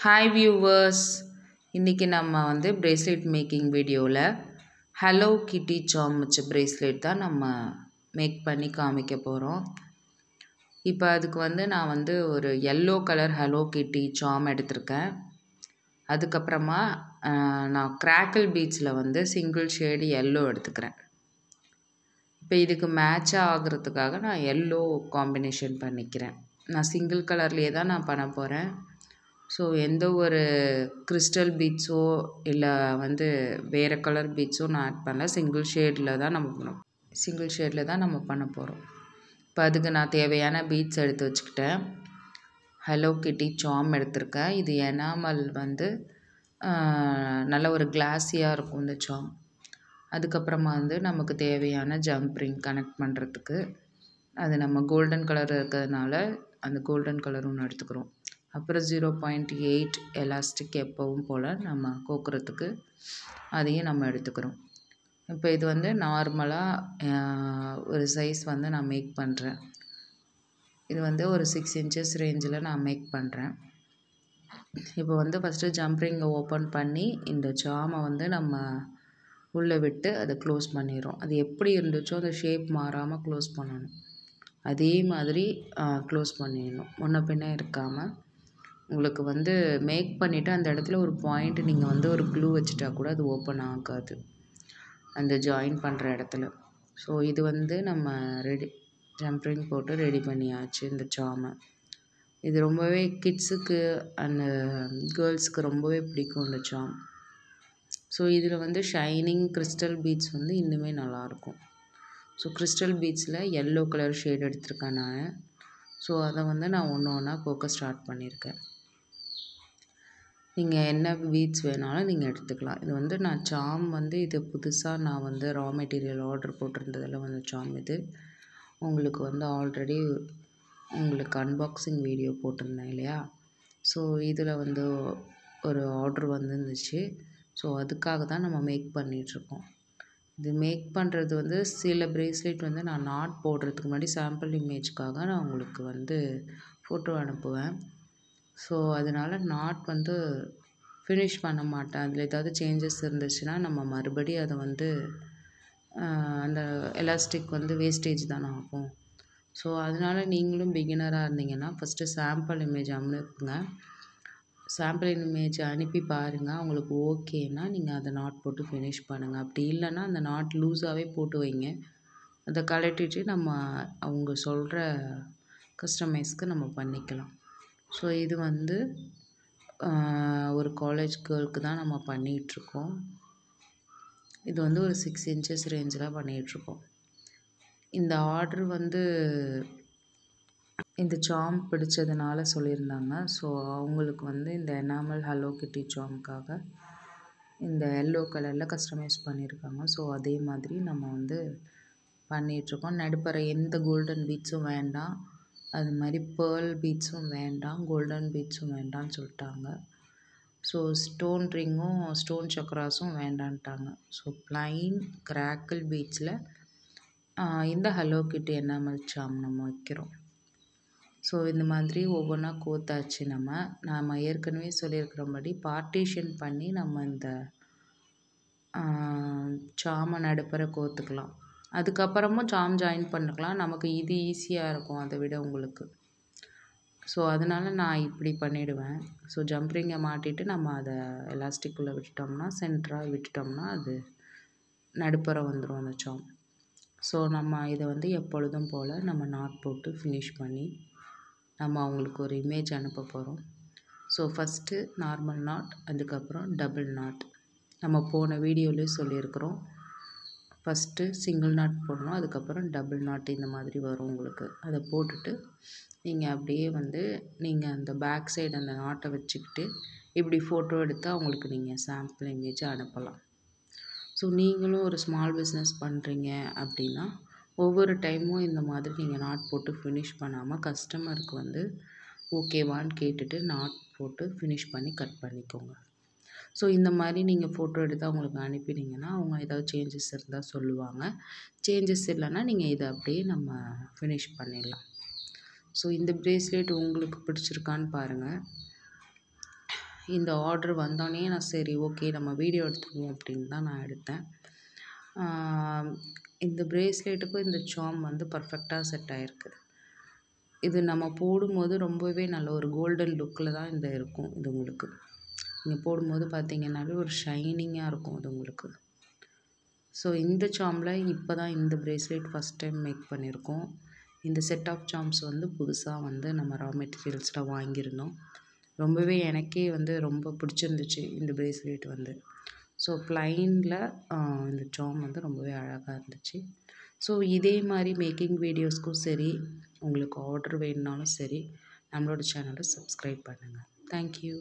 Hi viewers, இன்றைக்கி நம்ம bracelet making வீடியோவில் ஹலோ கிட்டி சாம் வச்ச பிரேஸ்லெட் தான் நம்ம மேக் பண்ணி காமிக்க போகிறோம். இப்போ அதுக்கு நான் ஒரு எல்லோ கலர் ஹலோ கிட்டி சாம் எடுத்திருக்கேன். அதுக்கப்புறமா நான் கிராக்கிள் பீட்ஸில் சிங்கிள் ஷேடு எல்லோ எடுத்துக்கிறேன். இப்போ இதுக்கு மேட்சாக ஆகிறதுக்காக நான் எல்லோ காம்பினேஷன் பண்ணிக்கிறேன். நான் சிங்கிள் கலர்லேயே தான் நான் பண்ண போகிறேன். ஸோ எந்த ஒரு கிறிஸ்டல் பீட்ஸோ இல்லை வேறு கலர் பீட்ஸோ நான் ஆட் பண்ணல. சிங்கிள் ஷேடில் தான் நம்ம பண்ண போகிறோம். இப்போ அதுக்கு நான் தேவையான பீட்ஸ் எடுத்து வச்சுக்கிட்டேன். ஹலோ கிட்டி சாம் எடுத்திருக்கேன். இது எனாமல் நல்ல ஒரு கிளாஸியாக இருக்கும் இந்த சாம். அதுக்கப்புறமா நமக்கு தேவையான ஜம்ப் ரிங் கனெக்ட் பண்ணுறதுக்கு அது நம்ம கோல்டன் கலர் இருக்கிறதுனால அந்த கோல்டன் கலர் ஒன்று எடுத்துக்கிறோம். அப்புறம் 0.8 எலாஸ்டிக் எப்பவும் போல் நம்ம கோக்குறதுக்கு அதையும் நம்ம எடுத்துக்கிறோம். இப்போ இது நார்மலாக ஒரு சைஸ் நான் மேக் பண்ணுறேன். இது ஒரு 6 inches ரேஞ்சில் நான் மேக் பண்ணுறேன். இப்போ ஃபஸ்ட்டு ஜம்ப்ரிங்கை ஓப்பன் பண்ணி இந்த ஜாமை நம்ம உள்ளே விட்டு அதை க்ளோஸ் பண்ணிடுறோம். அது எப்படி இருந்துச்சோ அந்த ஷேப் மாறாமல் க்ளோஸ் பண்ணணும். அதே மாதிரி க்ளோஸ் பண்ணிடணும், முன்ன பின்ன இருக்காமல். உங்களுக்கு மேக் பண்ணிவிட்டு அந்த இடத்துல ஒரு பாயிண்ட் நீங்கள் ஒரு க்ளூ வச்சுட்டா கூட அது ஓப்பன் ஆகாது அந்த ஜாயின் பண்ணுற இடத்துல. ஸோ இது நம்ம ஜம்ப்ரிங் போட்டு ரெடி பண்ணியாச்சு இந்த சாமை. இது ரொம்பவே கிட்ஸுக்கு அண்ட் கேர்ள்ஸுக்கு ரொம்பவே பிடிக்கும் இந்த சாம். ஸோ இதில் ஷைனிங் கிறிஸ்டல் பீட்ஸ் இன்னுமே நல்லாயிருக்கும். ஸோ கிறிஸ்டல் பீட்ஸில் எல்லோ கலர் ஷேட் எடுத்திருக்கேன் நான். ஸோ அதை நான் ஒன்று ஒன்றா கோக்க ஸ்டார்ட் பண்ணியிருக்கேன். நீங்கள் என்ன பீட்ஸ் வேணாலும் நீங்கள் எடுத்துக்கலாம். இது நான் சாம் இது புதுசாக நான் ரா மெட்டீரியல் ஆர்டர் போட்டிருந்ததில் சாம் இது. உங்களுக்கு ஆல்ரெடி உங்களுக்கு அன்பாக்சிங் வீடியோ போட்டிருந்தேன் இல்லையா? ஸோ இதில் ஒரு ஆர்டர் வந்துருந்துச்சு. ஸோ அதுக்காக தான் நம்ம மேக் பண்ணிகிட்ருக்கோம். இது மேக் பண்ணுறது சில பிரேஸ்லெட் நான் நாட் போடுறதுக்கு முன்னாடி சாம்பிள் இமேஜ்க்காக நான் உங்களுக்கு ஃபோட்டோ அனுப்புவேன். ஸோ அதனால் நாட் ஃபினிஷ் பண்ண மாட்டேன். அதில் ஏதாவது சேஞ்சஸ் இருந்துச்சுன்னா நம்ம மறுபடியும் அதை அந்த எலாஸ்டிக் வேஸ்டேஜ் தானே ஆகும். ஸோ அதனால் நீங்களும் பிகினராக இருந்தீங்கன்னா ஃபஸ்ட்டு சாம்பிள் இமேஜ் அனுப்புங்க. சாம்பிள் இமேஜ் அனுப்பி பாருங்கள். உங்களுக்கு ஓகேன்னா நீங்கள் அதை நாட் போட்டு ஃபினிஷ் பண்ணுங்கள். அப்படி இல்லைன்னா அந்த நாட் லூஸாகவே போட்டு வைங்க. அதை கழட்டிட்டு நம்ம அவங்க சொல்கிற கஸ்டமைஸ்க்கு நம்ம பண்ணிக்கலாம். ஸோ இது ஒரு காலேஜ் கேர்ளுக்கு தான் நம்ம பண்ணிகிட்ருக்கோம். இது ஒரு 6 inches ரேஞ்சில் பண்ணிகிட்ருக்கோம். இந்த ஆர்டர் இந்த சாம் பிடிச்சதுனால சொல்லியிருந்தாங்க. ஸோ அவங்களுக்கு இந்த எனாமல் ஹலோ கிட்டி சாம்க்காக இந்த எல்லோ கலரில் கஸ்டமைஸ் பண்ணியிருக்காங்க. ஸோ அதே மாதிரி நம்ம பண்ணிகிட்ருக்கோம். நடுப்பற எந்த கோல்டன் பீட்ஸும் வேண்டாம், அது மாதிரி பேர்ல் பீட்ஸும் வேண்டாம், கோல்டன் பீட்ஸும் வேண்டாம்னு சொல்லிட்டாங்க. ஸோ ஸ்டோன் ரிங்கும் ஸ்டோன் சக்ராஸும் வேண்டான்ட்டாங்க. ஸோ ப்ளைன் கிராக்கிள் பீட்ஸில் இந்த ஹலோ கிட்டி எனாமல் சாம் நம்ம வைக்கிறோம். ஸோ இந்த மாதிரி ஒவ்வொன்றா கோத்தாச்சு. நம்ம ஏற்கனவே சொல்லியிருக்கிறபடி பார்ட்டிஷன் பண்ணி நம்ம இந்த சாமை நடுப்பற கோத்துக்கலாம். அதுக்கப்புறமும் சாம் ஜாயின் பண்ணிக்கலாம். நமக்கு இது ஈஸியாக இருக்கும் அதை விட உங்களுக்கு. ஸோ அதனால் நான் இப்படி பண்ணிவிடுவேன். ஸோ ஜம்ப்ரிங்கை மாட்டிட்டு நம்ம அதை எலாஸ்டிக்குள்ளே விட்டுட்டோம்னா, சென்டராக விட்டுட்டோம்னா அது நடுப்பற வந்துடும் அந்த சாம். ஸோ நம்ம இதை எப்பொழுதும் போல் நம்ம நாட் போட்டு ஃபினிஷ் பண்ணி நம்ம அவங்களுக்கு ஒரு இமேஜ் அனுப்ப போகிறோம். ஸோ ஃபஸ்ட்டு நார்மல் நாட், அதுக்கப்புறம் டபுள் நாட். நம்ம போன வீடியோலேயே சொல்லியிருக்கிறோம். ஃபஸ்ட்டு சிங்கிள் நாட் போடணும், அதுக்கப்புறம் டபுள் நாட் இந்த மாதிரி வரும் உங்களுக்கு. அதை போட்டுட்டு நீங்கள் அப்படியே நீங்கள் அந்த பேக் சைடு அந்த நாட்டை வச்சுக்கிட்டு இப்படி ஃபோட்டோ எடுத்து அவங்களுக்கு நீங்கள் சாம்பிள் இமேஜை அனுப்பலாம். ஸோ நீங்களும் ஒரு ஸ்மால் பிஸ்னஸ் பண்ணுறீங்க அப்படின்னா ஒவ்வொரு டைமும் இந்த மாதிரி நீங்கள் நாட் போட்டு ஃபினிஷ் பண்ணாமல் கஸ்டமருக்கு ஓகேவான்னு கேட்டுட்டு நாட் போட்டு ஃபினிஷ் பண்ணி கட் பண்ணிக்கோங்க. ஸோ இந்த மாதிரி நீங்கள் ஃபோட்டோ எடுத்து அவங்களுக்கு அனுப்பினீங்கன்னா அவங்க ஏதாவது சேஞ்சஸ் இருந்தால் சொல்லுவாங்க. சேஞ்சஸ் இல்லைன்னா நீங்கள் இதை அப்படியே நம்ம ஃபினிஷ் பண்ணிடலாம். ஸோ இந்த பிரேஸ்லெட் உங்களுக்கு பிடிச்சிருக்கான்னு பாருங்கள். இந்த ஆர்டர் வந்தோடனே நான் சரி ஓகே நம்ம வீடியோ எடுத்துக்குவோம் அப்படின்னு தான் நான் எடுத்தேன். இந்த பிரேஸ்லெட்டுக்கும் இந்த சார்ம் வந்து பர்ஃபெக்டாக செட் ஆகிருக்கு. இது நம்ம போடும்போது ரொம்பவே நல்ல ஒரு கோல்டன் லுக்கில் தான் இந்த இருக்கும். இது உங்களுக்கு நீங்கள் போடும்போது பார்த்தீங்கன்னாலே ஒரு ஷைனிங்காக இருக்கும் இது உங்களுக்கு. ஸோ இந்த சார்மில் இப்போ தான் இந்த பிரேஸ்லெட் ஃபஸ்ட் டைம் மேக் பண்ணியிருக்கோம். இந்த செட் ஆஃப் சார்ம்ஸ் வந்து புதுசாக வந்து நம்ம ரா மெட்டீரியல்ஸில் வாங்கியிருந்தோம். ரொம்பவே எனக்கே வந்து ரொம்ப பிடிச்சிருந்துச்சு இந்த பிரேஸ்லெட் வந்து. ஸோ ப்ளைனில் இந்த சார்ம் வந்து ரொம்பவே அழகாக இருந்துச்சு. ஸோ இதே மாதிரி மேக்கிங் வீடியோஸ்க்கும் சரி, உங்களுக்கு ஆர்டர் வேணுனாலும் சரி, நம்மளோட சேனலை சப்ஸ்கிரைப் பண்ணுங்கள். தேங்க்யூ.